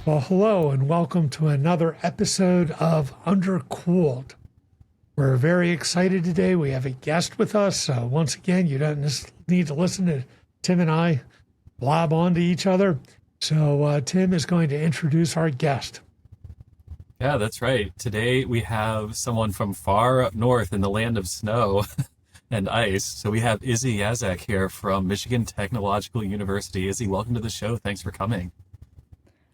Well, hello and welcome to another episode of Undercooled. We're very excited today. We have a guest with us. Once again, you don't just need to listen to Tim and I blab on to each other. Tim is going to introduce our guest. Yeah, that's right. Today we have someone from far up north in the land of snow and ice. So we have Izzy Jaszczak here from Michigan Technological University. Izzy, welcome to the show. Thanks for coming.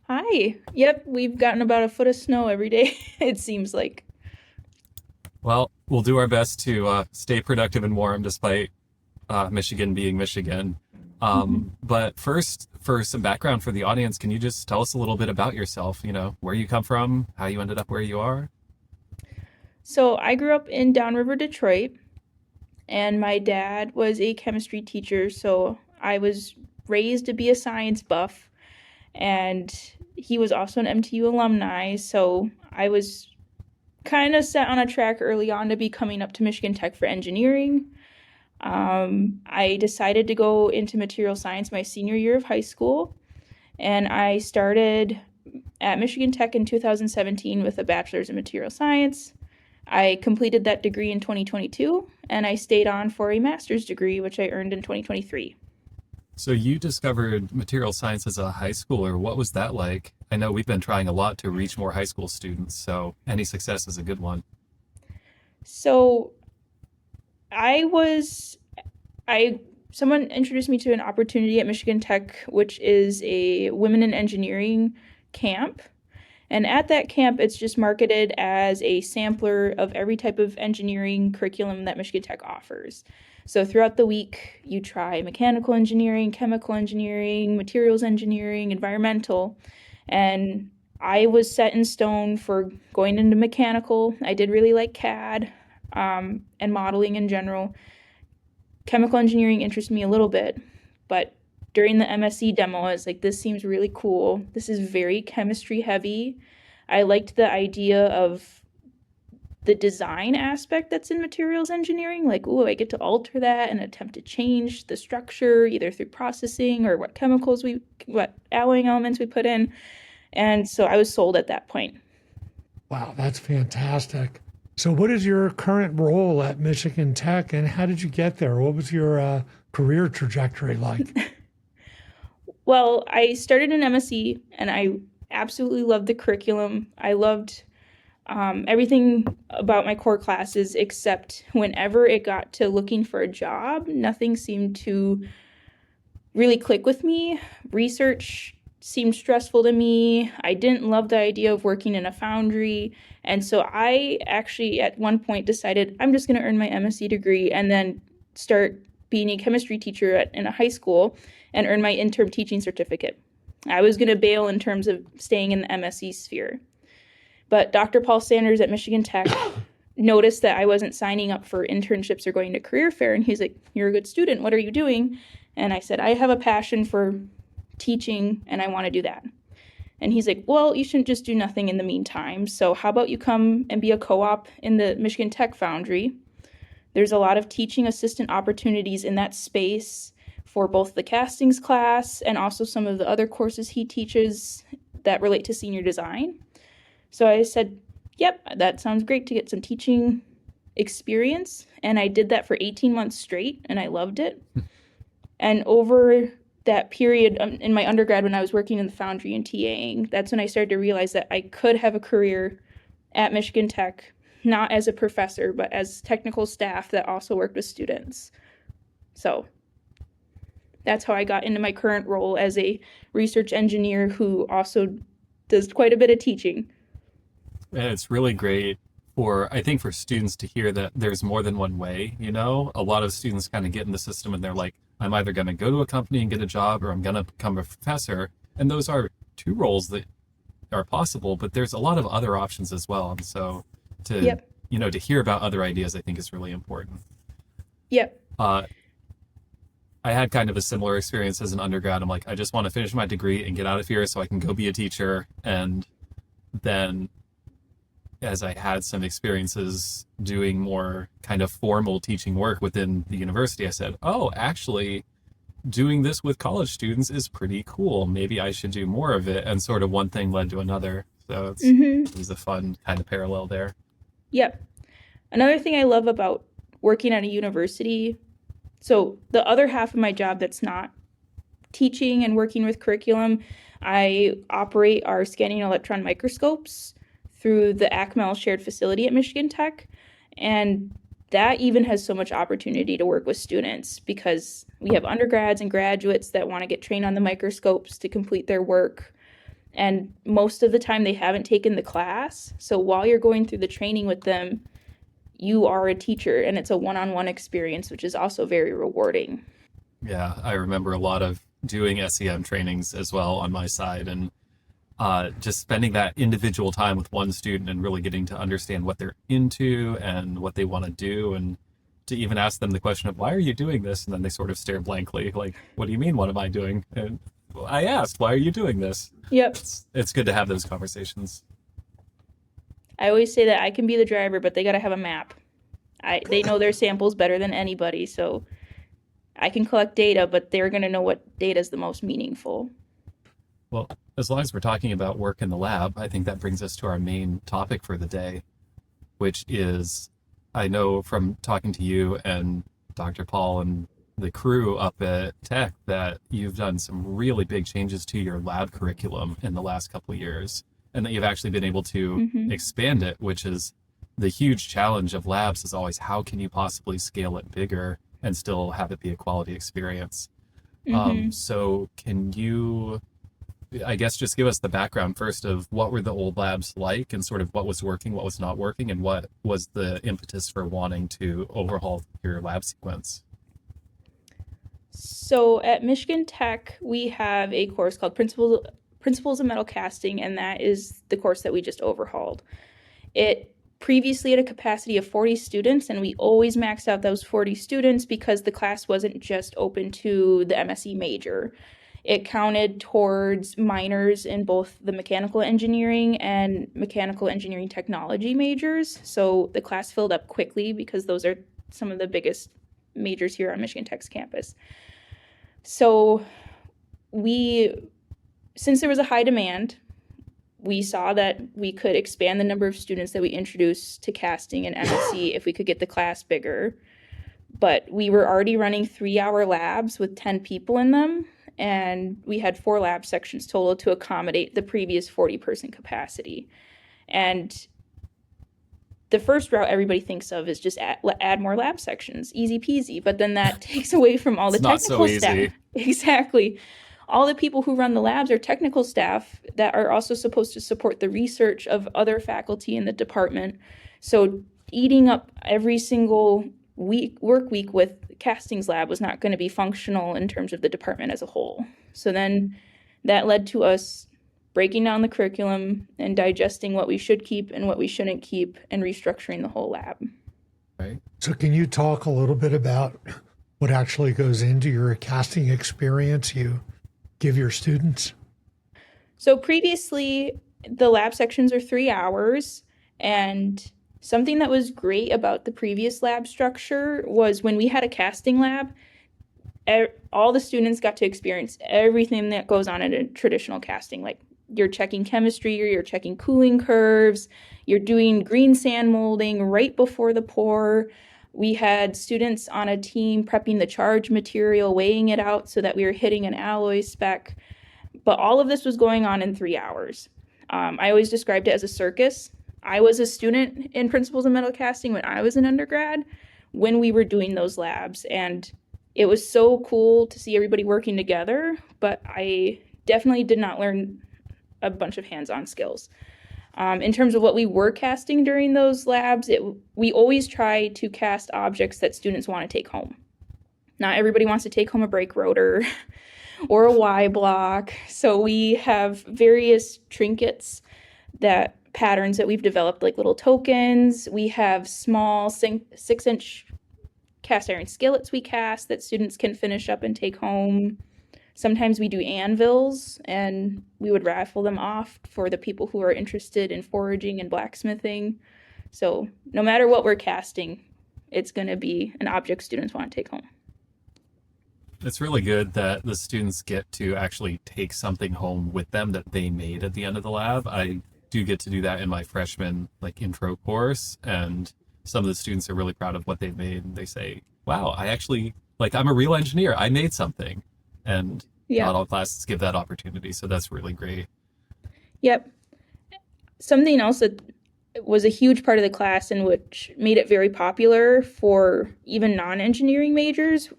Hi. Yep, we've gotten about a foot of snow every day, it seems like. Well, we'll do our best to stay productive and warm despite Michigan being Michigan. But first, for some background for the audience, can you just tell us a little bit about yourself? You know, where you come from, how you ended up where you are? So I grew up in Downriver, Detroit, and my dad was a chemistry teacher, so I was raised to be a science buff, and he was also an MTU alumni, so I was kind of set on a track early on to be coming up to Michigan Tech for engineering. I decided to go into material science my senior year of high school, and I started at Michigan Tech in 2017 with a bachelor's in material science. I completed that degree in 2022, and I stayed on for a master's degree, which I earned in 2023. So you discovered material science as a high schooler. What was that like? I know we've been trying a lot to reach more high school students, so any success is a good one. So I was, I someone introduced me to an opportunity at Michigan Tech, which is a women in engineering camp. And at that camp, it's just marketed as a sampler of every type of engineering curriculum that Michigan Tech offers. So throughout the week, you try mechanical engineering, chemical engineering, materials engineering, environmental. And I was set in stone for going into mechanical. I did really like CAD and modeling in general. Chemical engineering interested me a little bit, but during the MSE demo, I was like, this seems really cool. This is very chemistry heavy. I liked the idea of the design aspect that's in materials engineering. Like, oh, I get to alter that and attempt to change the structure either through processing or what alloying elements we put in. And so I was sold at that point. Wow, that's fantastic. So, what is your current role at Michigan Tech and how did you get there? What was your career trajectory like? Well, I started in MSE and I absolutely loved the curriculum. I loved everything about my core classes, except whenever it got to looking for a job, nothing seemed to really click with me. Research seemed stressful to me. I didn't love the idea of working in a foundry. And so I actually, at one point, decided I'm just going to earn my MSc degree and then start being a chemistry teacher in a high school and earn my interim teaching certificate. I was going to bail in terms of staying in the MSc sphere. But Dr. Paul Sanders at Michigan Tech noticed that I wasn't signing up for internships or going to career fair. And he's like, you're a good student. What are you doing? And I said, I have a passion for teaching and I want to do that. And he's like, well, you shouldn't just do nothing in the meantime. So how about you come and be a co-op in the Michigan Tech Foundry? There's a lot of teaching assistant opportunities in that space for both the castings class and also some of the other courses he teaches that relate to senior design. So I said, yep, that sounds great to get some teaching experience. And I did that for 18 months straight, and I loved it. And over that period in my undergrad, when I was working in the foundry and TAing, that's when I started to realize that I could have a career at Michigan Tech, not as a professor, but as technical staff that also worked with students. So that's how I got into my current role as a research engineer who also does quite a bit of teaching. And it's really great for, I think, for students to hear that there's more than one way, you know? A lot of students kind of get in the system and they're like, I'm either going to go to a company and get a job or I'm going to become a professor. And those are two roles that are possible, but there's a lot of other options as well. And so Yep. to hear about other ideas, I think is really important. Yep. Uh, I had kind of a similar experience as an undergrad. I'm like, I just want to finish my degree and get out of here so I can go be a teacher. And then as I had some experiences doing more kind of formal teaching work within the university, I said, oh, actually, doing this with college students is pretty cool. Maybe I should do more of it. And sort of one thing led to another. So it was a fun kind of parallel there. Yep. Another thing I love about working at a university, so the other half of my job that's not teaching and working with curriculum, I operate our scanning electron microscopes through the ACMEL shared facility at Michigan Tech. And that even has so much opportunity to work with students because we have undergrads and graduates that want to get trained on the microscopes to complete their work. And most of the time they haven't taken the class. So while you're going through the training with them, you are a teacher, and it's a one-on-one experience, which is also very rewarding. Yeah, I remember a lot of doing SEM trainings as well on my side, and just spending that individual time with one student and really getting to understand what they're into and what they want to do, and to even ask them the question of, why are you doing this? And then they sort of stare blankly, like, what do you mean, what am I doing? And I asked, why are you doing this? Yep. It's good to have those conversations. I always say that I can be the driver, but they got to have a map. They know their samples better than anybody, so I can collect data, but they're going to know what data is the most meaningful. Well, as long as we're talking about work in the lab, I think that brings us to our main topic for the day, which is, I know from talking to you and Dr. Paul and the crew up at Tech that you've done some really big changes to your lab curriculum in the last couple of years, and that you've actually been able to expand it, which is the huge challenge of labs is always, how can you possibly scale it bigger and still have it be a quality experience? So can you, I guess, just give us the background first of what were the old labs like and sort of what was working, what was not working, and what was the impetus for wanting to overhaul your lab sequence? So at Michigan Tech, we have a course called Principles of Metal Casting, and that is the course that we just overhauled. It previously had a capacity of 40 students, and we always maxed out those 40 students because the class wasn't just open to the MSE major. It counted towards minors in both the mechanical engineering and mechanical engineering technology majors. So the class filled up quickly because those are some of the biggest majors here on Michigan Tech's campus. So since there was a high demand, we saw that we could expand the number of students that we introduced to casting and MSE if we could get the class bigger. But we were already running 3-hour labs with 10 people in them, and we had 4 lab sections total to accommodate the previous 40-person capacity. And the first route everybody thinks of is just add more lab sections, easy peasy, but then that takes away from all the technical staff. Exactly. All the people who run the labs are technical staff that are also supposed to support the research of other faculty in the department. So eating up every single work week with castings lab was not going to be functional in terms of the department as a whole. So then that led to us breaking down the curriculum and digesting what we should keep and what we shouldn't keep and restructuring the whole lab. Right. So can you talk a little bit about what actually goes into your casting experience you give your students? So previously, the lab sections are 3 hours, and something that was great about the previous lab structure was when we had a casting lab, all the students got to experience everything that goes on in a traditional casting. Like, you're checking chemistry, or you're checking cooling curves, you're doing green sand molding right before the pour. We had students on a team prepping the charge material, weighing it out so that we were hitting an alloy spec. But all of this was going on in 3 hours. I always described it as a circus. I was a student in Principles of Metal Casting when I was an undergrad, when we were doing those labs. And it was so cool to see everybody working together, but I definitely did not learn a bunch of hands-on skills. In terms of what we were casting during those labs, we always try to cast objects that students want to take home. Not everybody wants to take home a brake rotor or a Y block. So we have various trinkets, patterns that we've developed, like little tokens. We have small 6-inch cast iron skillets we cast that students can finish up and take home. Sometimes we do anvils, and we would raffle them off for the people who are interested in foraging and blacksmithing. So no matter what we're casting, it's going to be an object students want to take home. It's really good that the students get to actually take something home with them that they made at the end of the lab. I do get to do that in my freshman like intro course, and some of the students are really proud of what they've made. And they say, "Wow, I actually like I'm a real engineer. I made something." And Yeah. not all classes give that opportunity, so that's really great. Yep. Something else that was a huge part of the class and which made it very popular for even non-engineering majors.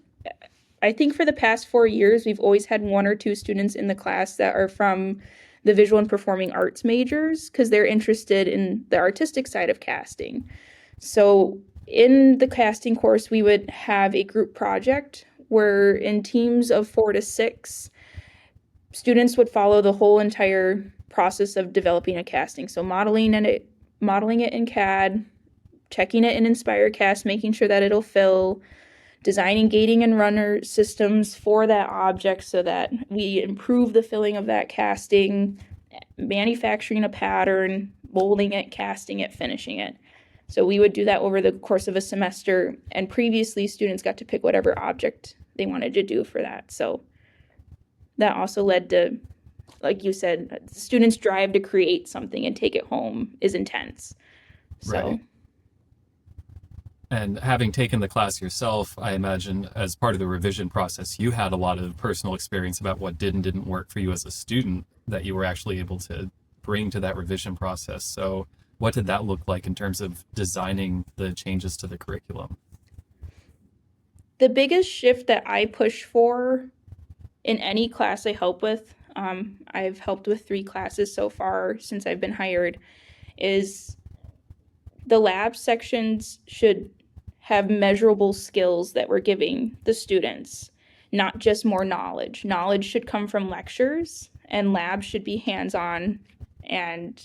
I think for the past 4 years, we've always had one or two students in the class that are from the visual and performing arts majors because they're interested in the artistic side of casting. So in the casting course, we would have a group project where in teams of 4 to 6, students would follow the whole entire process of developing a casting. So modeling it in CAD, checking it in InspireCast, making sure that it'll fill, designing gating and runner systems for that object so that we improve the filling of that casting, manufacturing a pattern, molding it, casting it, finishing it. So we would do that over the course of a semester, and previously students got to pick whatever object they wanted to do for that. So that also led to, like you said, students' drive to create something and take it home is intense. So. Right. And having taken the class yourself, I imagine as part of the revision process, you had a lot of personal experience about what did and didn't work for you as a student that you were actually able to bring to that revision process. So what did that look like in terms of designing the changes to the curriculum? The biggest shift that I push for in any class I help with, I've helped with 3 classes so far since I've been hired, is the lab sections should have measurable skills that we're giving the students, not just more knowledge. Knowledge should come from lectures, and labs should be hands-on. And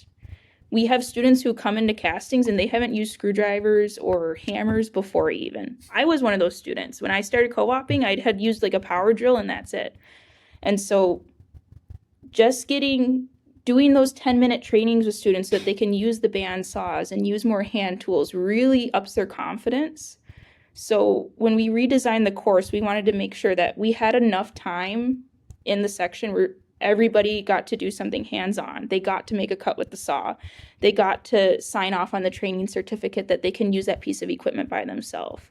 we have students who come into castings and they haven't used screwdrivers or hammers before even. I was one of those students. When I started co-oping, I had used like a power drill and that's it. And so just doing those 10-minute trainings with students so that they can use the band saws and use more hand tools really ups their confidence. So when we redesigned the course, we wanted to make sure that we had enough time in the section where everybody got to do something hands-on. They got to make a cut with the saw. They got to sign off on the training certificate that they can use that piece of equipment by themselves.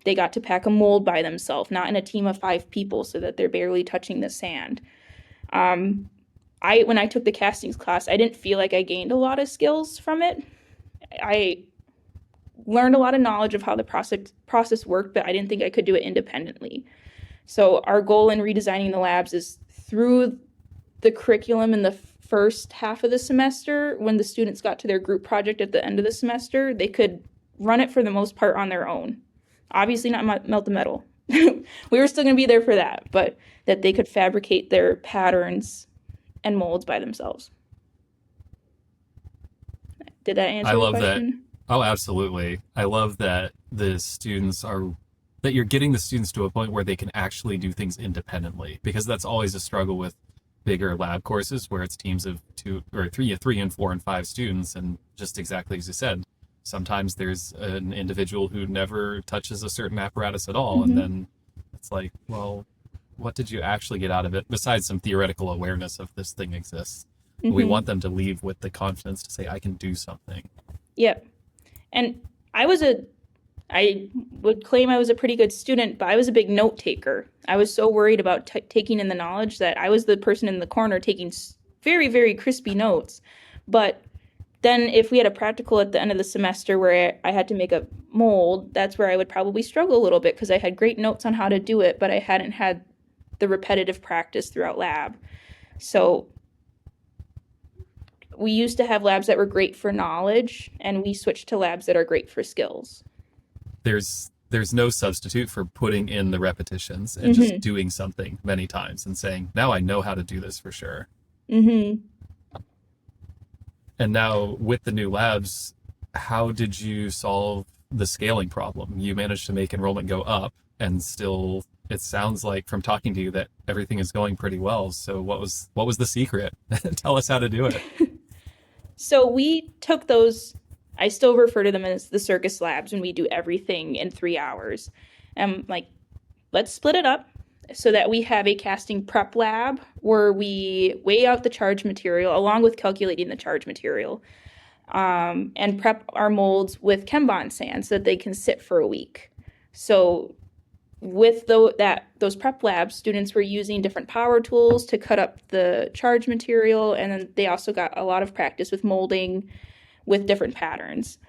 They got to pack a mold by themselves, not in a team of 5 people so that they're barely touching the sand. When I took the castings class, I didn't feel like I gained a lot of skills from it. I learned a lot of knowledge of how the process worked, but I didn't think I could do it independently. So our goal in redesigning the labs is through the curriculum in the first half of the semester, when the students got to their group project at the end of the semester, they could run it for the most part on their own. Obviously not melt the metal. We were still going to be there for that, but that they could fabricate their patterns and molds by themselves. Did that answer your question? That. Oh, absolutely. I love that that you're getting the students to a point where they can actually do things independently, because that's always a struggle with bigger lab courses where it's teams of 2 or 3 and 4 and 5 students. And just exactly as you said, sometimes there's an individual who never touches a certain apparatus at all. Mm-hmm. And then it's like, well, what did you actually get out of it besides some theoretical awareness of this thing exists? Mm-hmm. We want them to leave with the confidence to say, I can do something. Yep. And I would claim I was a pretty good student, but I was a big note taker. I was so worried about taking in the knowledge that I was the person in the corner taking very, very crispy notes. But then if we had a practical at the end of the semester where I had to make a mold, that's where I would probably struggle a little bit because I had great notes on how to do it, but I hadn't had the repetitive practice throughout lab. So we used to have labs that were great for knowledge, and we switched to labs that are great for skills. There's no substitute for putting in the repetitions and Mm-hmm. just doing something many times and saying, now I know how to do this for sure. Mm-hmm. And now with the new labs, how did you solve the scaling problem? You managed to make enrollment go up, and still it sounds like from talking to you that everything is going pretty well. So what was the secret? Tell us how to do it. So we took those, I still refer to them as the circus labs when we do everything in 3 hours. Like, let's split it up so that we have a casting prep lab where we weigh out the charge material along with calculating the charge material, and prep our molds with Kanban sand so that they can sit for a week. So with those prep labs, students were using different power tools to cut up the charge material, and then they also got a lot of practice with molding with different patterns.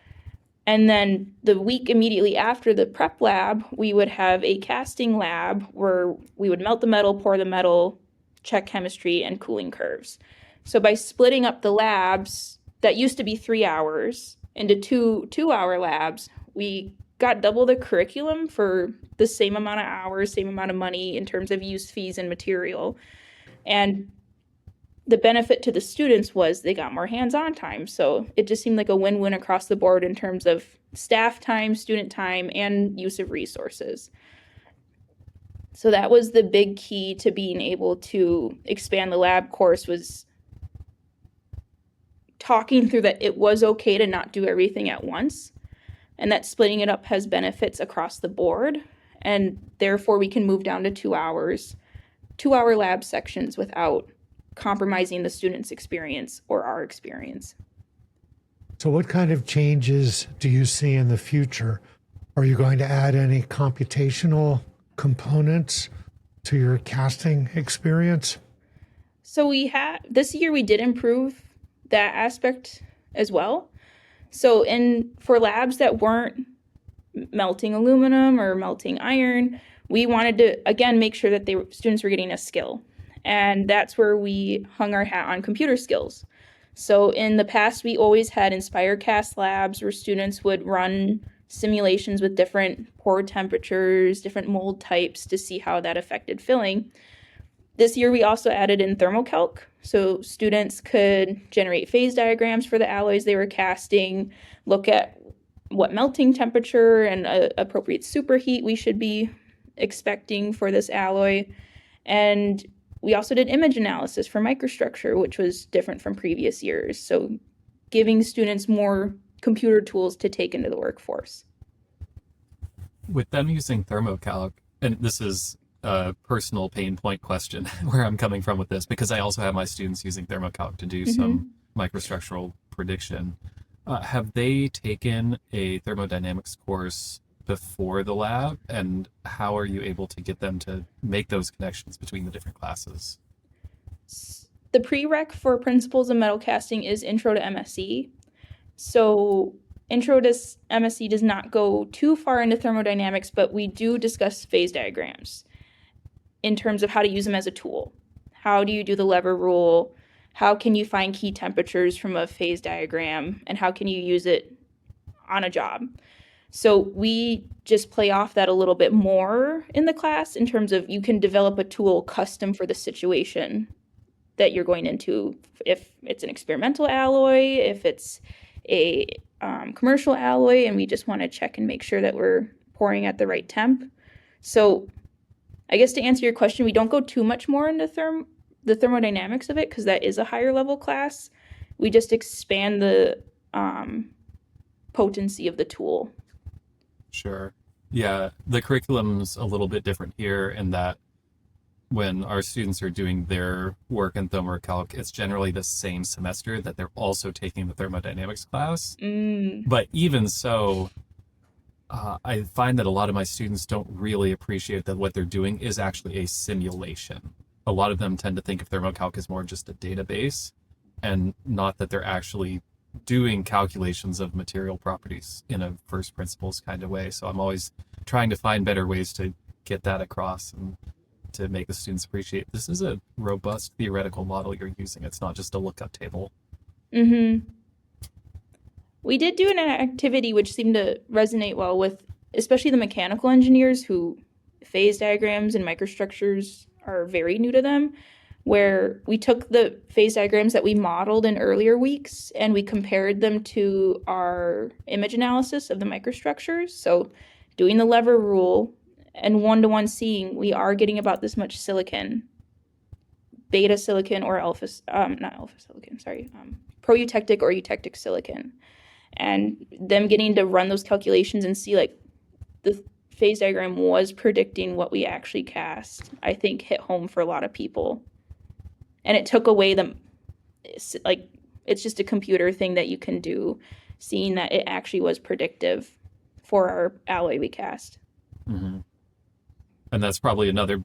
And then the week immediately after the prep lab, we would have a casting lab where we would melt the metal, pour the metal, check chemistry and cooling curves. So by splitting up the labs that used to be 3 hours into two-hour labs, we got double the curriculum for the same amount of hours, same amount of money in terms of use fees and material. And the benefit to the students was they got more hands-on time. So it just seemed like a win-win across the board in terms of staff time, student time, and use of resources. So that was the big key to being able to expand the lab course, was talking through that it was okay to not do everything at once, and that splitting it up has benefits across the board, and therefore we can move down to 2 hours, 2-hour lab sections without compromising the student's experience or our experience. So what kind of changes do you see in the future? Are you going to add any computational components to your casting experience? So this year we did improve that aspect as well. So for labs that weren't melting aluminum or melting iron, we wanted to, again, make sure that students were getting a skill. And that's where we hung our hat on computer skills. So in the past, we always had InspireCast labs where students would run simulations with different pour temperatures, different mold types to see how that affected filling. This year, we also added in thermocalc, so students could generate phase diagrams for the alloys they were casting, look at what melting temperature and appropriate superheat we should be expecting for this alloy. And we also did image analysis for microstructure, which was different from previous years. So giving students more computer tools to take into the workforce. With them using thermocalc, and this is a personal pain point question where I'm coming from with this, because I also have my students using thermocalc to do some microstructural prediction. Have they taken a thermodynamics course before the lab, and how are you able to get them to make those connections between the different classes? The prereq for Principles of Metal Casting is Intro to MSE. So Intro to MSE does not go too far into thermodynamics, but we do discuss phase diagrams in terms of how to use them as a tool. How do you do the lever rule? How can you find key temperatures from a phase diagram? And how can you use it on a job? So we just play off that a little bit more in the class in terms of you can develop a tool custom for the situation that you're going into. If it's an experimental alloy, if it's a commercial alloy, and we just want to check and make sure that we're pouring at the right temp. So I guess to answer your question, we don't go too much more into the thermodynamics of it because that is a higher level class. We just expand the potency of the tool. Sure. Yeah, the curriculum's a little bit different here in that when our students are doing their work in thermocalc, it's generally the same semester that they're also taking the thermodynamics class. But even so, I find that a lot of my students don't really appreciate that what they're doing is actually a simulation. A lot of them tend to think of thermocalc as more just a database, and not that they're actually doing calculations of material properties in a first principles kind of way. So I'm always trying to find better ways to get that across and to make the students appreciate this is a robust theoretical model you're using. It's not just a lookup table. We did do an activity which seemed to resonate well with especially the mechanical engineers who phase diagrams and microstructures are very new to them, where we took the phase diagrams that we modeled in earlier weeks and we compared them to our image analysis of the microstructures. So doing the lever rule and one-to-one seeing, we are getting about this much silicon, beta silicon or pro-eutectic or eutectic silicon. And them getting to run those calculations and see like the phase diagram was predicting what we actually cast, I think hit home for a lot of people. And it took away it's just a computer thing that you can do, seeing that it actually was predictive for our alloy we cast. Mm-hmm. And that's probably another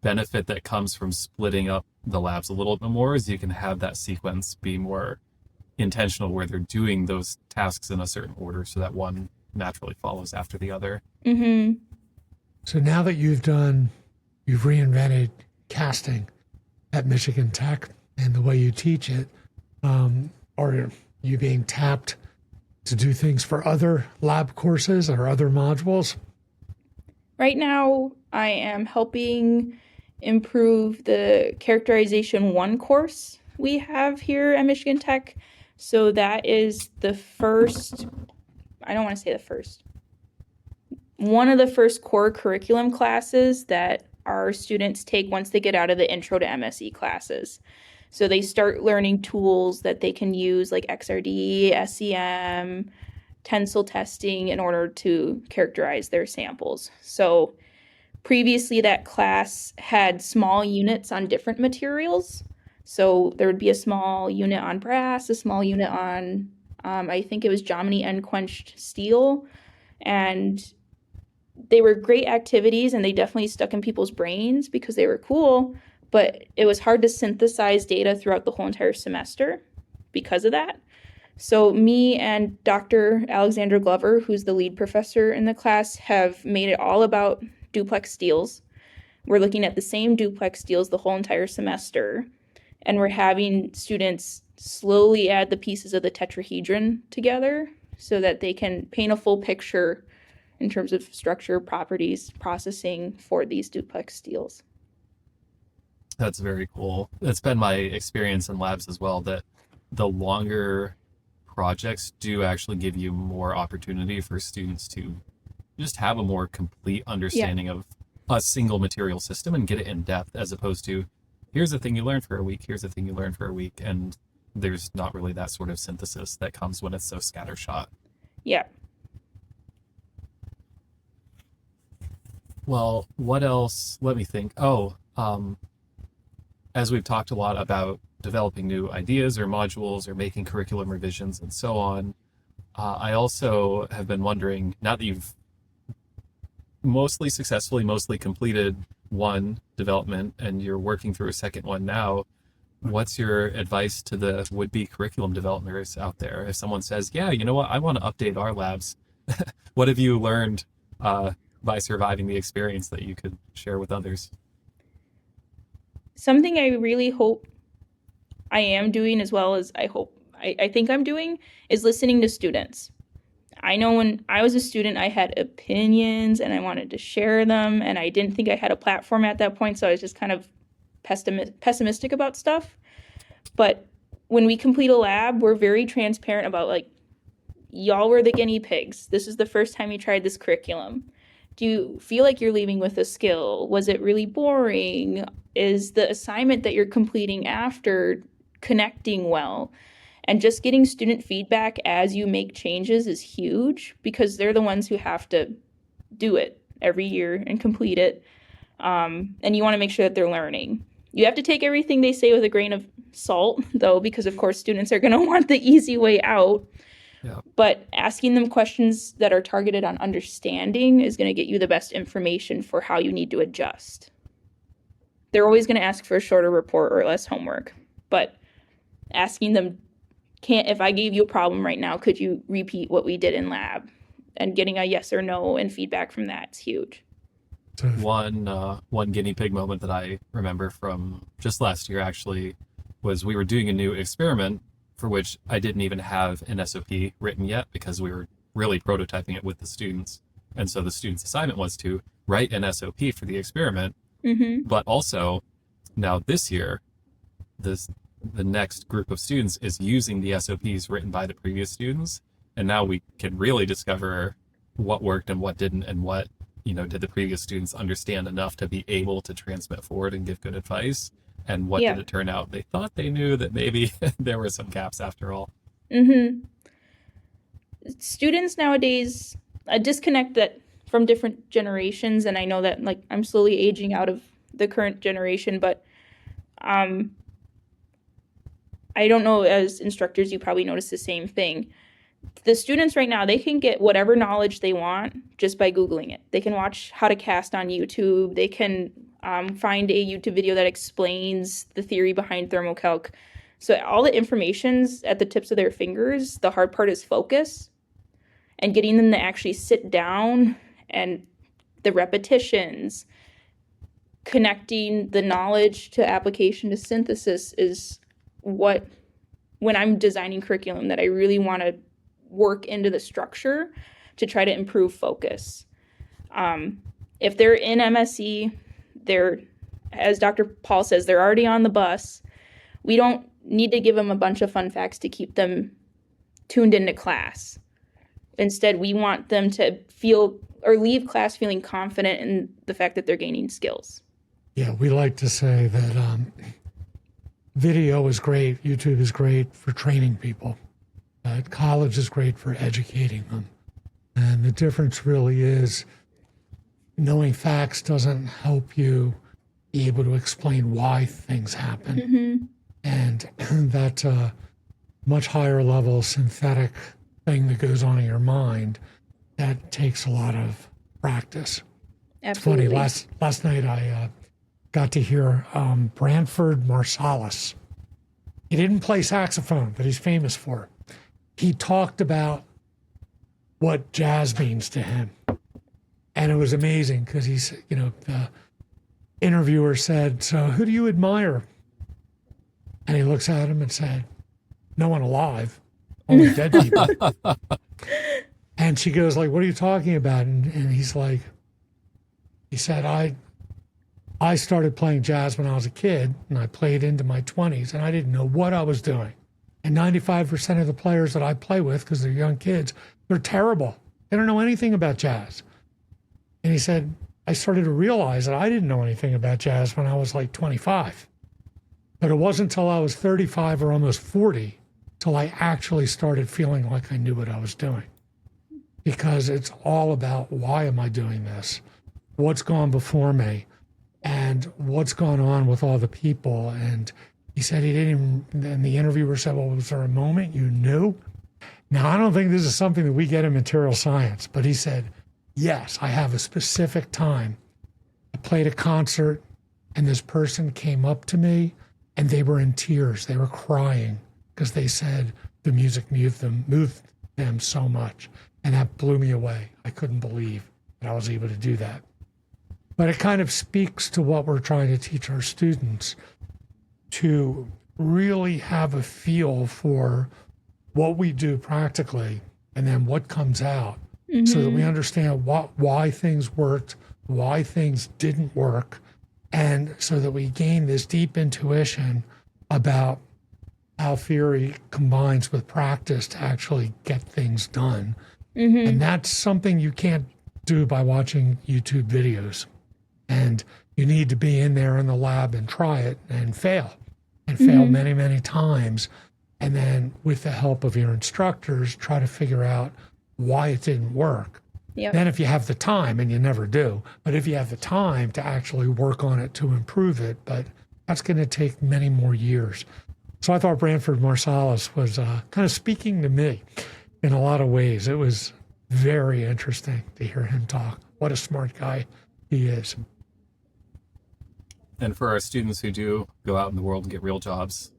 benefit that comes from splitting up the labs a little bit more, is you can have that sequence be more intentional where they're doing those tasks in a certain order so that one naturally follows after the other. Mm-hmm. So now that you've reinvented casting at Michigan Tech and the way you teach it, are you being tapped to do things for other lab courses or other modules? Right now, I am helping improve the Characterization 1 course we have here at Michigan Tech. So that is the first, I don't want to say the first, one of the first core curriculum classes that our students take once they get out of the Intro to MSE classes. So they start learning tools that they can use like XRD, SEM, tensile testing in order to characterize their samples. So previously that class had small units on different materials. So there would be a small unit on brass, a small unit on, I think it was Jomini unquenched steel. And they were great activities and they definitely stuck in people's brains because they were cool, but it was hard to synthesize data throughout the whole entire semester because of that. So me and Dr. Alexandra Glover, who's the lead professor in the class, have made it all about duplex steels. We're looking at the same duplex steels the whole entire semester, and we're having students slowly add the pieces of the tetrahedron together so that they can paint a full picture in terms of structure, properties, processing for these duplex steels. That's very cool. It's been my experience in labs as well that the longer projects do actually give you more opportunity for students to just have a more complete understanding of a single material system and get it in depth, as opposed to here's the thing you learn for a week, here's the thing you learn for a week, and there's not really that sort of synthesis that comes when it's so scattershot. Yeah. Well, what else? Let me think. As we've talked a lot about developing new ideas or modules or making curriculum revisions and so on, I also have been wondering, now that you've mostly successfully, mostly completed one development and you're working through a second one now, what's your advice to the would-be curriculum developers out there? If someone says, yeah, you know what, I want to update our labs, what have you learned by surviving the experience that you could share with others? Something I really hope I am doing, as well as I think I'm doing, is listening to students. I know when I was a student, I had opinions and I wanted to share them, and I didn't think I had a platform at that point, so I was just kind of pessimistic about stuff. But when we complete a lab, we're very transparent about, like, y'all were the guinea pigs. This is the first time you tried this curriculum. Do you feel like you're leaving with a skill? Was it really boring? Is the assignment that you're completing after connecting well? And just getting student feedback as you make changes is huge, because they're the ones who have to do it every year and complete it. And you want to make sure that they're learning. You have to take everything they say with a grain of salt, though, because of course students are going to want the easy way out. Yeah. But asking them questions that are targeted on understanding is going to get you the best information for how you need to adjust. They're always going to ask for a shorter report or less homework, but asking them, if I gave you a problem right now, could you repeat what we did in lab? And getting a yes or no and feedback from that is huge. One guinea pig moment that I remember from just last year actually was we were doing a new experiment for which I didn't even have an SOP written yet because we were really prototyping it with the students. And so the students' assignment was to write an SOP for the experiment. Mm-hmm. But also now this year, the next group of students is using the SOPs written by the previous students. And now we can really discover what worked and what didn't, and what, did the previous students understand enough to be able to transmit forward and give good advice? And what did it turn out? They thought they knew that maybe there were some gaps after all. Mm-hmm. Students nowadays, a disconnect that from different generations, and I know that like I'm slowly aging out of the current generation, but I don't know, as instructors, you probably notice the same thing. The students right now, they can get whatever knowledge they want just by Googling it. They can watch how to cast on YouTube. They can find a YouTube video that explains the theory behind thermocalc. So all the information's at the tips of their fingers. The hard part is focus and getting them to actually sit down, and the repetitions, connecting the knowledge to application to synthesis is what, when I'm designing curriculum, that I really want to work into the structure to try to improve focus. If they're in MSE, they're, as Dr. Paul says, they're already on the bus. We don't need to give them a bunch of fun facts to keep them tuned into class. Instead, we want them to feel or leave class feeling confident in the fact that they're gaining skills. Yeah, we like to say that video is great, YouTube is great for training people. College is great for educating them. And the difference really is knowing facts doesn't help you be able to explain why things happen. And that much higher level synthetic thing that goes on in your mind, that takes a lot of practice. Absolutely. It's funny, last night I got to hear Branford Marsalis. He didn't play saxophone, but he's famous for it. He talked about what jazz means to him. And it was amazing because he's, the interviewer said, "So who do you admire?" And he looks at him and said, "No one alive, only dead people." And she goes like, "What are you talking about?" And he's like, he said, I started playing jazz when I was a kid, and I played into my 20s, and I didn't know what I was doing. And 95% of the players that I play with, because they're young kids, they're terrible. They don't know anything about jazz. And he said, I started to realize that I didn't know anything about jazz when I was like 25. But it wasn't until I was 35 or almost 40 till I actually started feeling like I knew what I was doing. Because it's all about, why am I doing this? What's gone before me? And what's gone on with all the people? And he said he didn't even, and the interviewer said, "Well, was there a moment you knew?" Now, I don't think this is something that we get in material science, but he said, yes, I have a specific time. I played a concert, and this person came up to me, and they were in tears. They were crying because they said the music moved them so much. And that blew me away. I couldn't believe that I was able to do that. But it kind of speaks to what we're trying to teach our students, to really have a feel for what we do practically and then what comes out, so that we understand why things worked, why things didn't work, and so that we gain this deep intuition about how theory combines with practice to actually get things done. And that's something you can't do by watching YouTube videos. And you need to be in there in the lab and try it and fail many, many times. And then with the help of your instructors, try to figure out why it didn't work. Yep. Then if you have the time, and you never do, but if you have the time to actually work on it to improve it, but that's going to take many more years. So I thought Branford Marsalis was kind of speaking to me in a lot of ways. It was very interesting to hear him talk. What a smart guy he is. And for our students who do go out in the world and get real jobs,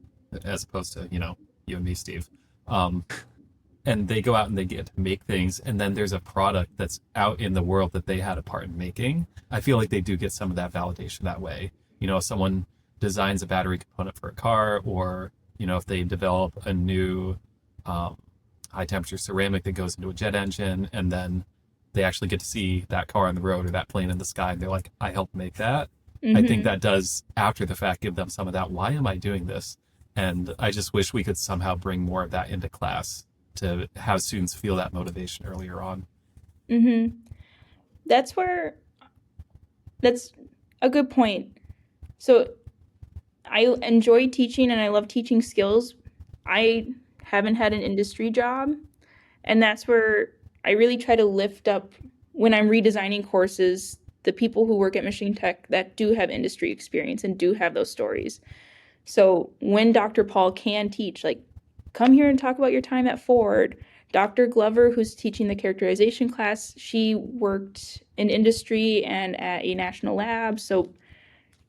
as opposed to, you and me, Steve, and they go out and they get to make things, and then there's a product that's out in the world that they had a part in making, I feel like they do get some of that validation that way. If someone designs a battery component for a car, or, if they develop a new high temperature ceramic that goes into a jet engine, and then they actually get to see that car on the road or that plane in the sky, and they're like, I helped make that. I think that does, after the fact, give them some of that, why am I doing this? And I just wish we could somehow bring more of that into class to have students feel that motivation earlier on. That's a good point. So I enjoy teaching and I love teaching skills. I haven't had an industry job, and that's where I really try to lift up when I'm redesigning courses, the people who work at Michigan Tech that do have industry experience and do have those stories. So when Dr. Paul can teach, like, come here and talk about your time at Ford. Dr. Glover, who's teaching the characterization class, she worked in industry and at a national lab. So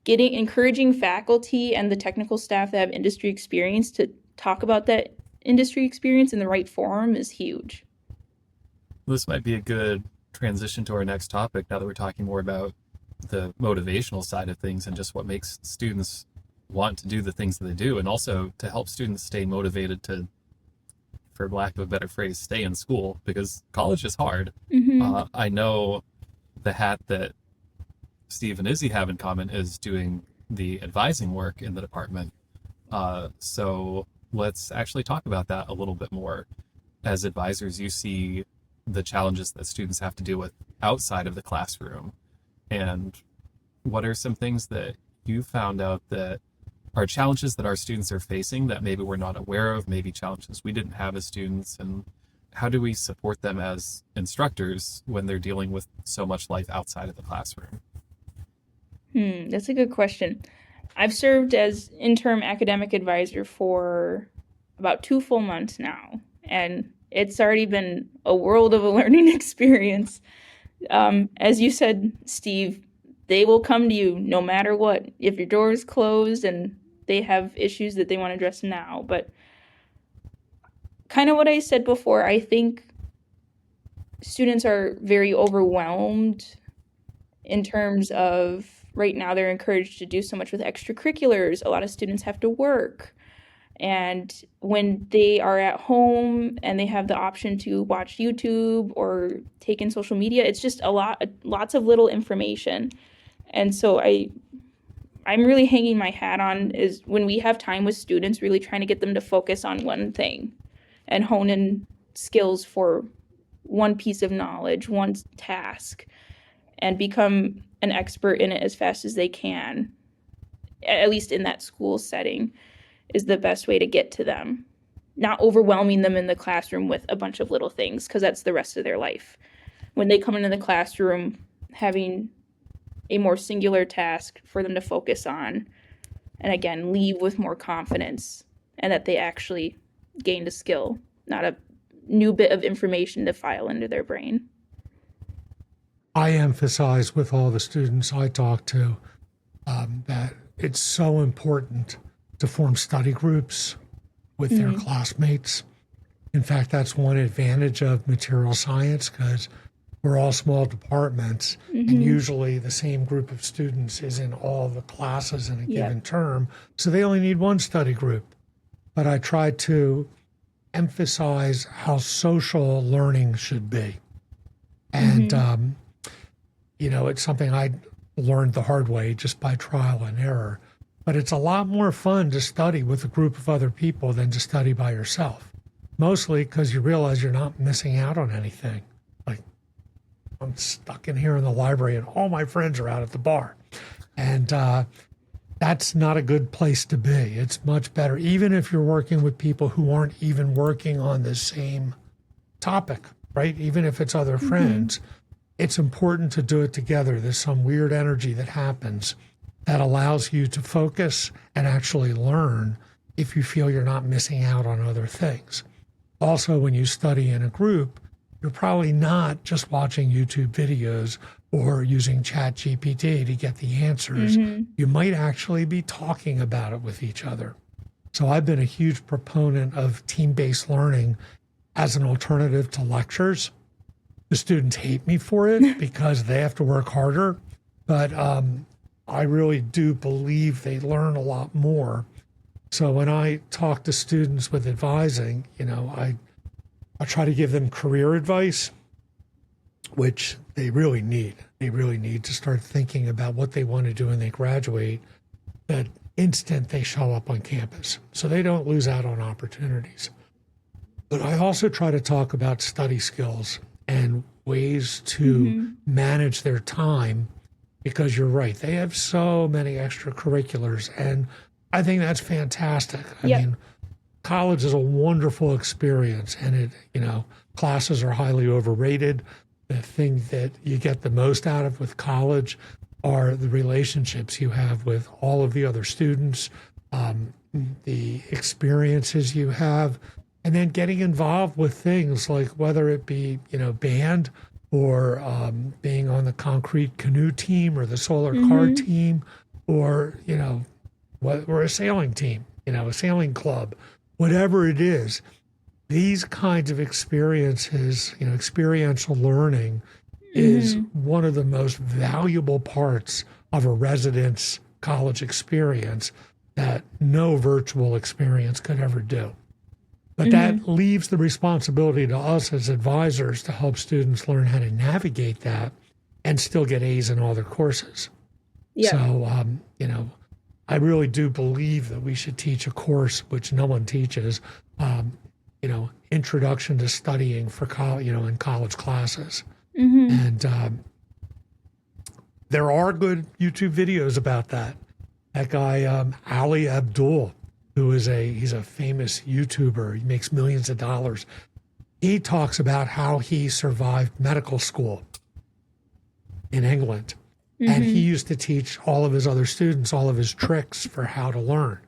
encouraging faculty and the technical staff that have industry experience to talk about that industry experience in the right forum is huge. This might be a good transition to our next topic now that we're talking more about the motivational side of things and just what makes students want to do the things that they do, and also to help students stay motivated to, for lack of a better phrase, stay in school, because college is hard. I know the hat that Steve and Izzy have in common is doing the advising work in the department. So let's actually talk about that a little bit more. As advisors, you see the challenges that students have to deal with outside of the classroom. And what are some things that you found out that are challenges that our students are facing that maybe we're not aware of, maybe challenges we didn't have as students, and how do we support them as instructors when they're dealing with so much life outside of the classroom? That's a good question. I've served as interim academic advisor for about 2 full months now, and it's already been a world of a learning experience. As you said, Steve, they will come to you no matter what. If your door is closed and they have issues that they want to address now. But kind of what I said before, I think students are very overwhelmed in terms of right now they're encouraged to do so much with extracurriculars. A lot of students have to work. And when they are at home and they have the option to watch YouTube or take in social media, it's just lots of little information. And so I'm really hanging my hat on is when we have time with students, really trying to get them to focus on one thing and hone in skills for one piece of knowledge, one task, and become an expert in it as fast as they can, at least in that school setting, is the best way to get to them. Not overwhelming them in the classroom with a bunch of little things, because that's the rest of their life. When they come into the classroom, having a more singular task for them to focus on, and again, leave with more confidence, and that they actually gained a skill, not a new bit of information to file into their brain. I emphasize with all the students I talk to that it's so important to form study groups with their classmates. In fact, that's one advantage of material science, because we're all small departments, and usually the same group of students is in all the classes in a given term, so they only need one study group. But I try to emphasize how social learning should be. And, it's something I learned the hard way just by trial and error. But it's a lot more fun to study with a group of other people than to study by yourself. Mostly because you realize you're not missing out on anything. Like, I'm stuck in here in the library and all my friends are out at the bar. And that's not a good place to be. It's much better, even if you're working with people who aren't even working on the same topic, right? Even if it's other friends, it's important to do it together. There's some weird energy that happens that allows you to focus and actually learn if you feel you're not missing out on other things. Also, when you study in a group, you're probably not just watching YouTube videos or using ChatGPT to get the answers. You might actually be talking about it with each other. So I've been a huge proponent of team-based learning as an alternative to lectures. The students hate me for it because they have to work harder, but I really do believe they learn a lot more. So when I talk to students with advising, I try to give them career advice, which they really need. They really need to start thinking about what they want to do when they graduate the instant they show up on campus, so they don't lose out on opportunities. But I also try to talk about study skills and ways to manage their time, because you're right, they have so many extracurriculars, and I think that's fantastic. I mean, college is a wonderful experience, and classes are highly overrated. the thing that you get the most out of with college are the relationships you have with all of the other students, the experiences you have, and then getting involved with things like whether it be, band or being on the concrete canoe team or the solar car team or, or a sailing team, a sailing club, whatever it is. These kinds of experiences, experiential learning is one of the most valuable parts of a residence college experience that no virtual experience could ever do. But that leaves the responsibility to us as advisors to help students learn how to navigate that and still get A's in all their courses. Yeah. So, I really do believe that we should teach a course which no one teaches, introduction to studying for college, in college classes. And there are good YouTube videos about that. That guy, Ali Abdul, who is he's a famous YouTuber. He makes millions of dollars. He talks about how he survived medical school in England. And he used to teach all of his other students all of his tricks for how to learn.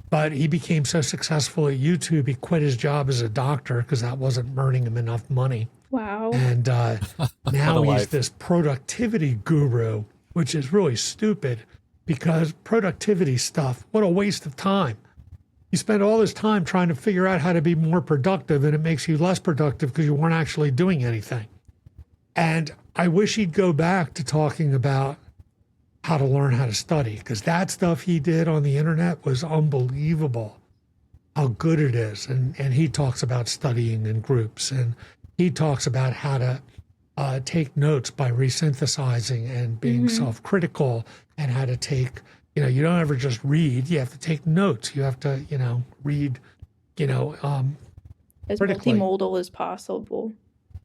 But he became so successful at YouTube, he quit his job as a doctor because that wasn't earning him enough money. Wow. And now he's this productivity guru, which is really stupid because productivity stuff, what a waste of time. You spend all this time trying to figure out how to be more productive, and it makes you less productive because you weren't actually doing anything. And I wish he'd go back to talking about how to learn how to study, because that stuff he did on the internet was unbelievable, how good it is. And he talks about studying in groups, and he talks about how to take notes by resynthesizing and being self-critical, and how to take, you don't ever just read, you have to take notes. You have to, read, as critically. multimodal as possible.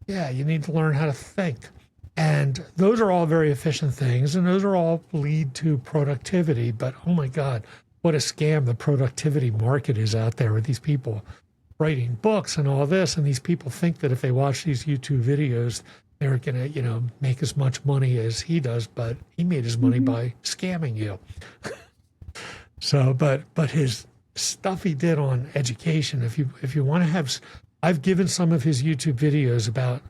Yeah, you need to learn how to think. And those are all very efficient things, and those are all lead to productivity. But oh my God, what a scam the productivity market is out there with these people writing books and all this. And these people think that if they watch these YouTube videos, they're going to, make as much money as he does, but he made his money by scamming you. So, but his stuff he did on education, if you want to have, I've given some of his YouTube videos about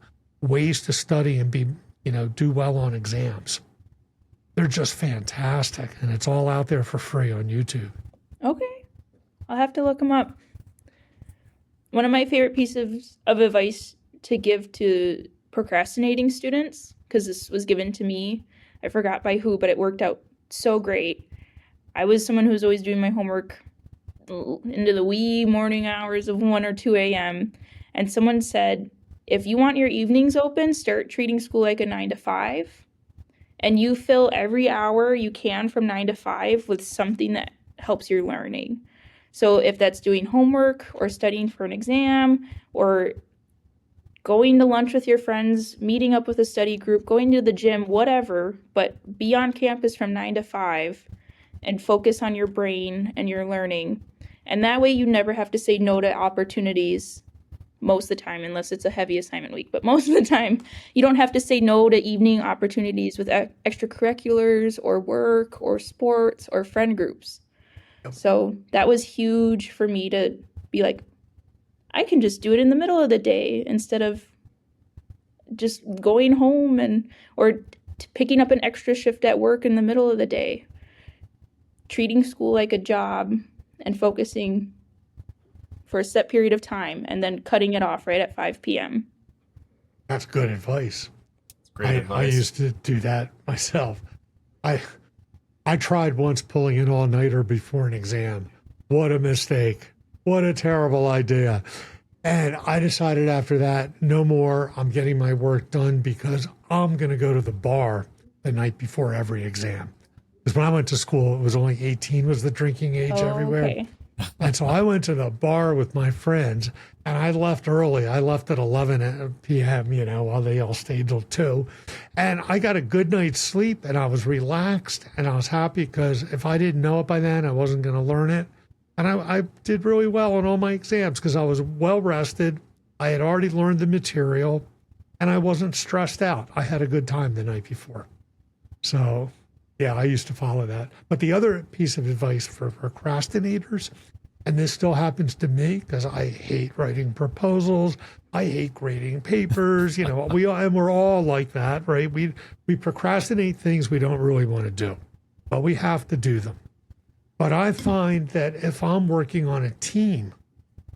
ways to study and be, do well on exams. They're just fantastic, and it's all out there for free on YouTube. Okay. I'll have to look them up. One of my favorite pieces of advice to give to procrastinating students, because this was given to me, I forgot by who, but it worked out so great. I was someone who was always doing my homework into the wee morning hours of 1 or 2 a.m. And someone said, if you want your evenings open, start treating school like a 9 to 5. And you fill every hour you can from 9 to 5 with something that helps your learning. So if that's doing homework or studying for an exam or going to lunch with your friends, meeting up with a study group, going to the gym, whatever, but be on campus from 9 to 5 and focus on your brain and your learning. And that way you never have to say no to opportunities most of the time, unless it's a heavy assignment week. But most of the time, you don't have to say no to evening opportunities with extracurriculars or work or sports or friend groups. Yep. So that was huge for me to be like, I can just do it in the middle of the day instead of just going home or picking up an extra shift at work in the middle of the day. Treating school like a job and focusing for a set period of time and then cutting it off right at 5 p.m. That's good advice. Great advice. I used to do that myself. I tried once pulling an all-nighter before an exam. What a mistake. What a terrible idea. And I decided after that, no more. I'm getting my work done because I'm going to go to the bar the night before every exam. Because when I went to school, it was only 18 was the drinking age everywhere. Okay. And so I went to the bar with my friends, and I left early. I left at 11 p.m., while they all stayed till 2. And I got a good night's sleep, and I was relaxed, and I was happy because if I didn't know it by then, I wasn't going to learn it. And I did really well on all my exams because I was well rested. I had already learned the material, and I wasn't stressed out. I had a good time the night before. So, yeah, I used to follow that. But the other piece of advice for procrastinators, and this still happens to me because I hate writing proposals, I hate grading papers. We're all like that, right? We procrastinate things we don't really want to do, but we have to do them. But I find that if I'm working on a team,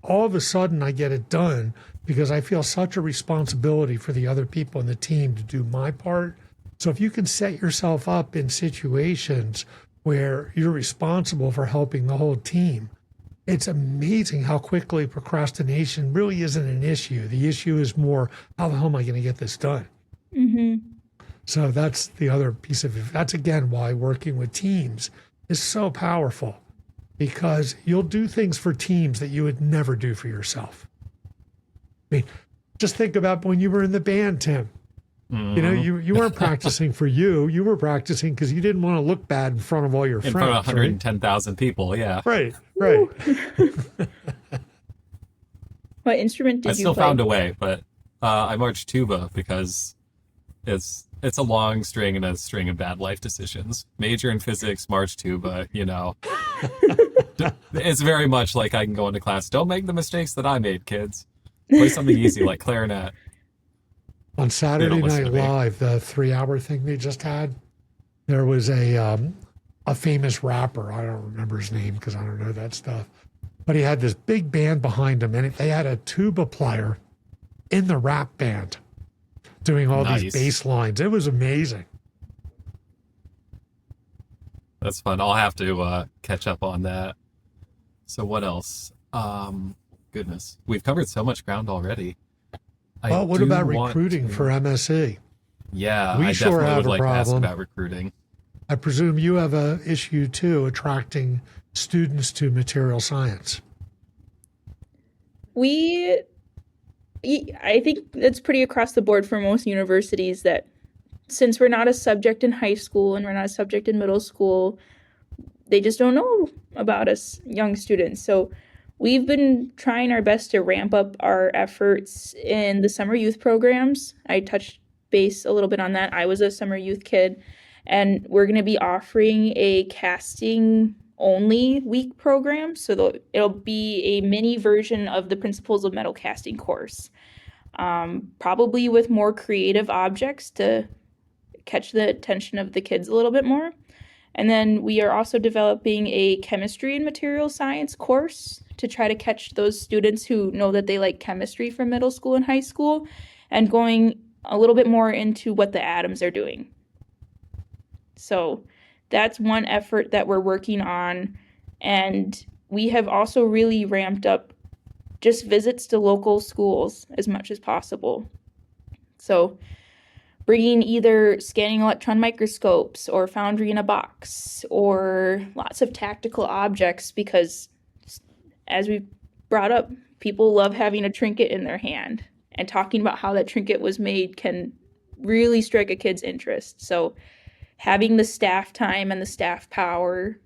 all of a sudden I get it done because I feel such a responsibility for the other people in the team to do my part. So if you can set yourself up in situations where you're responsible for helping the whole team, it's amazing how quickly procrastination really isn't an issue. The issue is more, how the hell am I going to get this done? Mm-hmm. So that's the other piece of it. That's, again, why working with teams is so powerful, because you'll do things for teams that you would never do for yourself. I mean, just think about when you were in the band, Tim. Mm-hmm. You weren't practicing for you. You were practicing because you didn't want to look bad in front of all your friends. In front of 110,000 people, yeah. Right. What instrument did you play? I still found a way, but I marched tuba because it's a long string and a string of bad life decisions. Major in physics, march tuba, It's very much like I can go into class, don't make the mistakes that I made, kids. Play something easy like clarinet. On Saturday Night Live, the 3-hour thing they just had, there was a famous rapper. I don't remember his name because I don't know that stuff. But he had this big band behind him, and they had a tuba player in the rap band doing all these bass lines. It was amazing. That's fun. I'll have to catch up on that. So what else? Goodness. We've covered so much ground already. Well, what about recruiting for MSE? Yeah, we I sure definitely have would a like to ask problem about recruiting. I presume you have an issue too, attracting students to material science. I think it's pretty across the board for most universities that since we're not a subject in high school and we're not a subject in middle school, they just don't know about us young students. So we've been trying our best to ramp up our efforts in the summer youth programs. I touched base a little bit on that. I was a summer youth kid, and we're going to be offering a casting only week program. So it'll be a mini version of the Principles of Metal Casting course, probably with more creative objects to catch the attention of the kids a little bit more. And then we are also developing a chemistry and material science course to try to catch those students who know that they like chemistry from middle school and high school, and going a little bit more into what the atoms are doing. So that's one effort that we're working on. And we have also really ramped up just visits to local schools as much as possible. So bringing either scanning electron microscopes or foundry in a box or lots of tactical objects, because as we brought up, people love having a trinket in their hand, and talking about how that trinket was made can really strike a kid's interest. So having the staff time and the staff power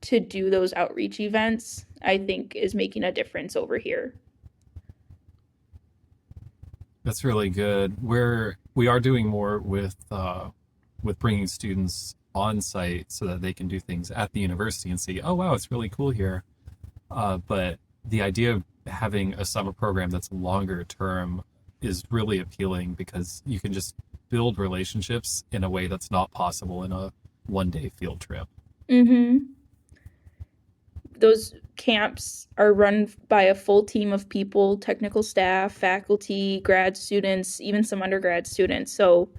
to do those outreach events, I think, is making a difference over here. That's really good. We are doing more with bringing students on site so that they can do things at the university and see, oh wow, it's really cool here. But the idea of having a summer program that's longer term is really appealing, because you can just build relationships in a way that's not possible in a one-day field trip. Mm-hmm. Those camps are run by a full team of people, technical staff, faculty, grad students, even some undergrad students. So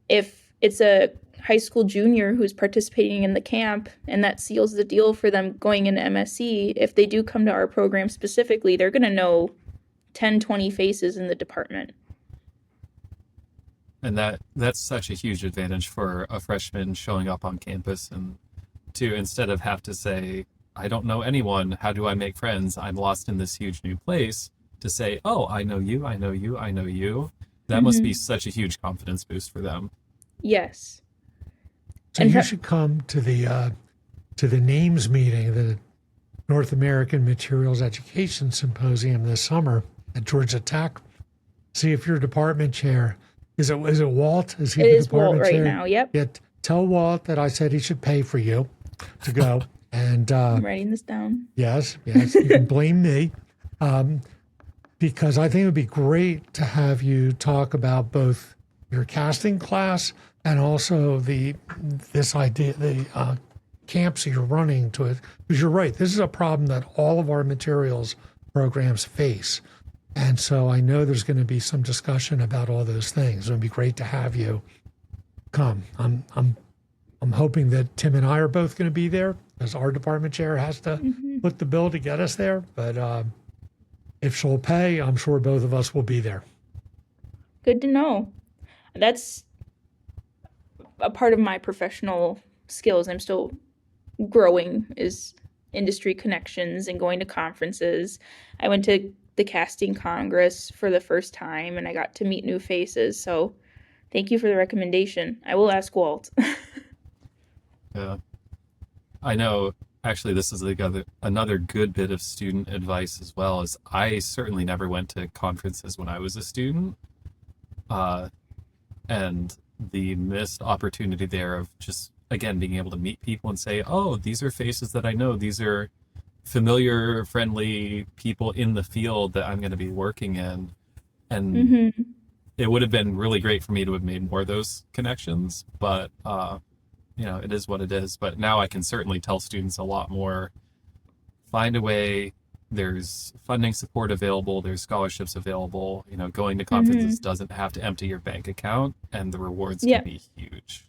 if it's a high school junior who's participating in the camp and that seals the deal for them going into MSE, if they do come to our program specifically, they're going to know 10, 20 faces in the department. And that's such a huge advantage for a freshman showing up on campus, and to, instead of have to say, I don't know anyone, how do I make friends? I'm lost in this huge new place, to say, oh, I know you, I know you, I know you. That must be such a huge confidence boost for them. Yes. So you should come to the NAMES meeting, the North American Materials Education Symposium this summer at Georgia Tech. see if your department chair, is it Walt? Is he It the is Walt department right chair? now. Yep. Yeah, tell Walt that I said he should pay for you to go. And I'm writing this down. yes, you can blame me. Because I think it would be great to have you talk about both your casting class and also this idea, the camps that you're running to it. Because you're right, this is a problem that all of our materials programs face. And so I know there's going to be some discussion about all those things. It would be great to have you come. I'm hoping that Tim and I are both going to be there, as our department chair has to put the bill to get us there. But if she'll pay, I'm sure both of us will be there. Good to know. That's a part of my professional skills. I'm still growing is industry connections and going to conferences. I went to the casting congress for the first time and I got to meet new faces. So thank you for the recommendation. I will ask Walt. Yeah. I know, actually, this is another good bit of student advice as well, is I certainly never went to conferences when I was a student. And the missed opportunity there of just, again, being able to meet people and say, oh, these are faces that I know. These are familiar, friendly people in the field that I'm going to be working in. And it would have been really great for me to have made more of those connections. But, it is what it is. But now I can certainly tell students a lot more. Find a way. There's funding support available. There's scholarships available. Going to conferences doesn't have to empty your bank account, and the rewards can be huge.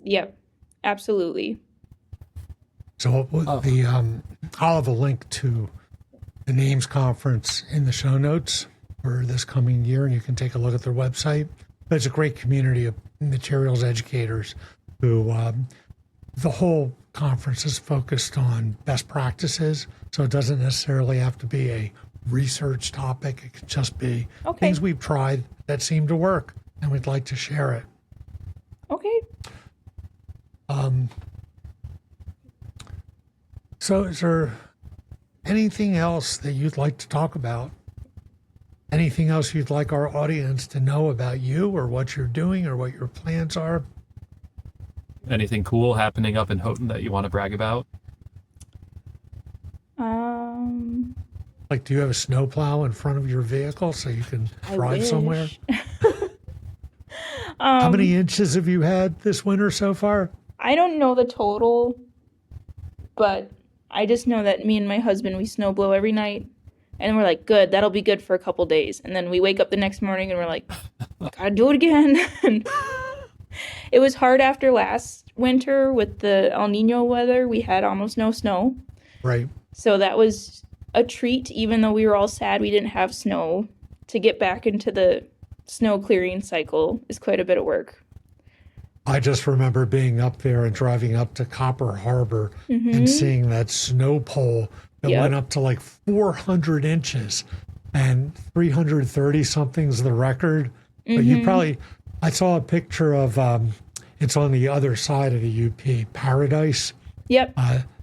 Yep, absolutely. So I'll have a link to the NAMES conference in the show notes for this coming year, and you can take a look at their website. But it's a great community of materials educators who the whole conference is focused on best practices. So it doesn't necessarily have to be a research topic. It could just be things we've tried that seem to work, and we'd like to share it. Okay. So is there anything else that you'd like to talk about? Anything else you'd like our audience to know about you or what you're doing or what your plans are? Anything cool happening up in Houghton that you want to brag about? Like, do you have a snowplow in front of your vehicle so you can drive somewhere? How many inches have you had this winter so far? I don't know the total, but I just know that me and my husband, we snow blow every night. And we're like, good, that'll be good for a couple days. And then we wake up the next morning and we're like, gotta do it again. It was hard after last winter with the El Nino weather. We had almost no snow. Right. So that was a treat, even though we were all sad we didn't have snow. To get back into the snow clearing cycle is quite a bit of work. I just remember being up there and driving up to Copper Harbor and seeing that snow pole that went up to like 400 inches and 330 something's the record. But I saw a picture of, it's on the other side of the UP, Paradise. Yep.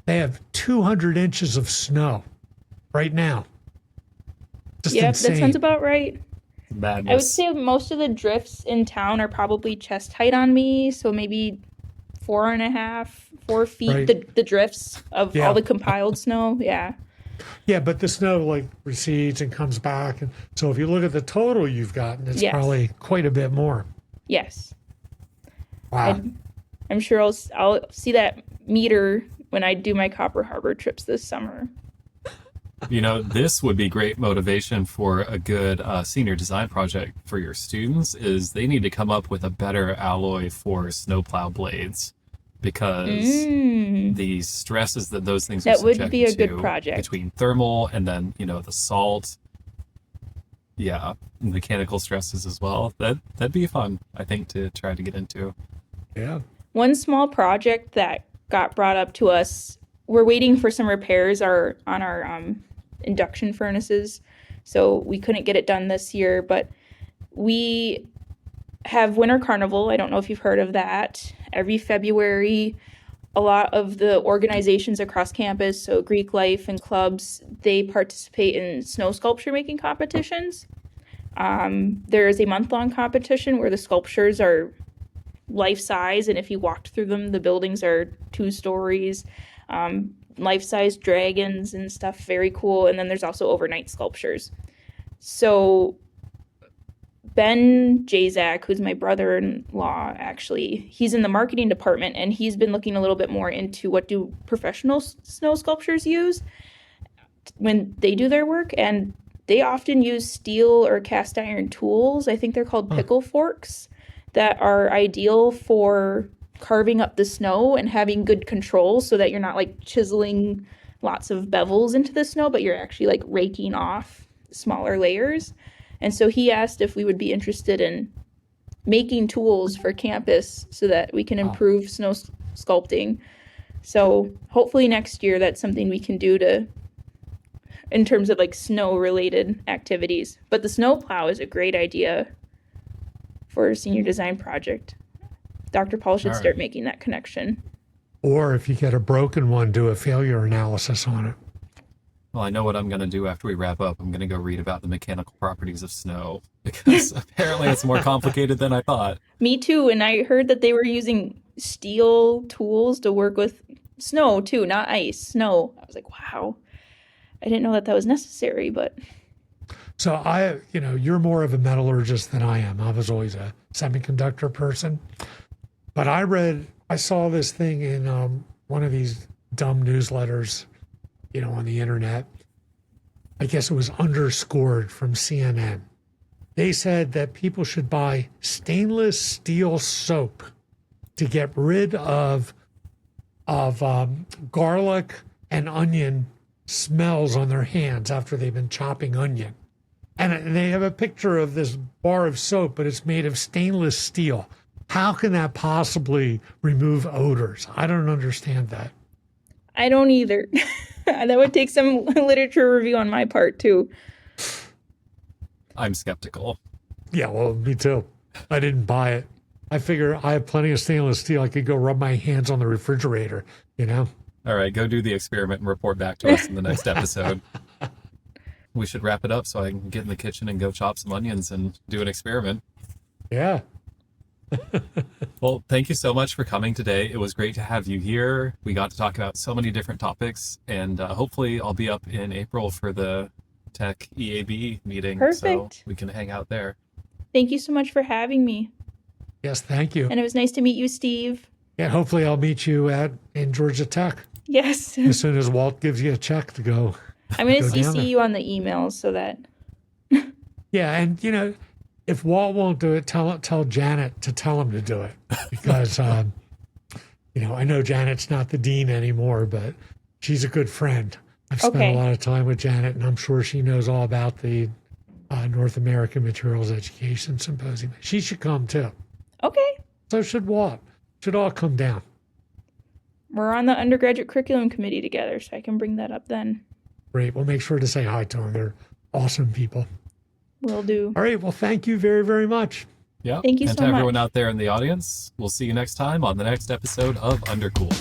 They have 200 inches of snow right now. Just yep, insane. that sounds about right. Madness. I would say most of the drifts in town are probably chest height on me, so maybe 4 feet, Right. the drifts of all the compiled snow. Yeah. Yeah, but the snow like recedes and comes back. And so if you look at the total you've gotten, it's probably quite a bit more. Yes. Wow. I'm sure I'll see that meter when I do my Copper Harbor trips this summer. This would be great motivation for a good senior design project for your students, is they need to come up with a better alloy for snowplow blades, because the stresses that those things are that would subjected be a to good project between thermal and then, the salt, mechanical stresses as well. That'd be fun, I think, to try to get into. Yeah. One small project that got brought up to us, we're waiting for some repairs on our induction furnaces, so we couldn't get it done this year, but we have Winter Carnival. I don't know if you've heard of that. Every February, a lot of the organizations across campus, so Greek Life and clubs, they participate in snow sculpture making competitions. There is a month-long competition where the sculptures are life-size, and if you walked through them, the buildings are 2 stories, life-size dragons and stuff, very cool. And then there's also overnight sculptures. So Ben Jaszczak, who's my brother-in-law, actually, he's in the marketing department, and he's been looking a little bit more into what do professional snow sculptors use when they do their work, and they often use steel or cast iron tools. I think they're called pickle forks that are ideal for carving up the snow and having good control so that you're not like chiseling lots of bevels into the snow, but you're actually like raking off smaller layers. And so he asked if we would be interested in making tools for campus so that we can improve snow sculpting. So hopefully next year that's something we can do in terms of like snow related activities. But the snow plow is a great idea for a senior design project. Dr. Paul should start making that connection. Or if you get a broken one, do a failure analysis on it. Well, I know what I'm going to do after we wrap up. I'm going to go read about the mechanical properties of snow because apparently it's more complicated than I thought. Me too. And I heard that they were using steel tools to work with snow too, not ice, snow. I was like, wow. I didn't know that was necessary, but. So you're more of a metallurgist than I am. I was always a semiconductor person. But I saw this thing in one of these dumb newsletters, on the internet. I guess it was underscored from CNN. They said that people should buy stainless steel soap to get rid of garlic and onion smells on their hands after they've been chopping onion. And they have a picture of this bar of soap, but it's made of stainless steel. How can that possibly remove odors? I don't understand that. I don't either. That would take some literature review on my part, too. I'm skeptical. Yeah, well, me too. I didn't buy it. I figure I have plenty of stainless steel. I could go rub my hands on the refrigerator, All right, go do the experiment and report back to us in the next episode. We should wrap it up so I can get in the kitchen and go chop some onions and do an experiment. Yeah. Well, thank you so much for coming today. It was great to have you here. We got to talk about so many different topics, and hopefully I'll be up in April for the Tech EAB meeting. Perfect. So we can hang out there. Thank you so much for having me. Yes, thank you. And it was nice to meet you, Steve. Yeah, hopefully I'll meet you in Georgia Tech. Yes. As soon as Walt gives you a check to go. I'm going to go down CC there. you on the emails so that. Yeah, and if Walt won't do it, tell Janet to tell him to do it, because I know Janet's not the dean anymore, but she's a good friend. I've spent a lot of time with Janet, and I'm sure she knows all about the North American Materials Education Symposium. She should come too. Okay. So should Walt. Should all come down. We're on the undergraduate curriculum committee together, so I can bring that up then. Great. We'll make sure to say hi to them. They're awesome people. Will do. All right. Well, thank you very, very much. Yeah. Thank you and so to much. everyone out there in the audience, we'll see you next time on the next episode of Undercool.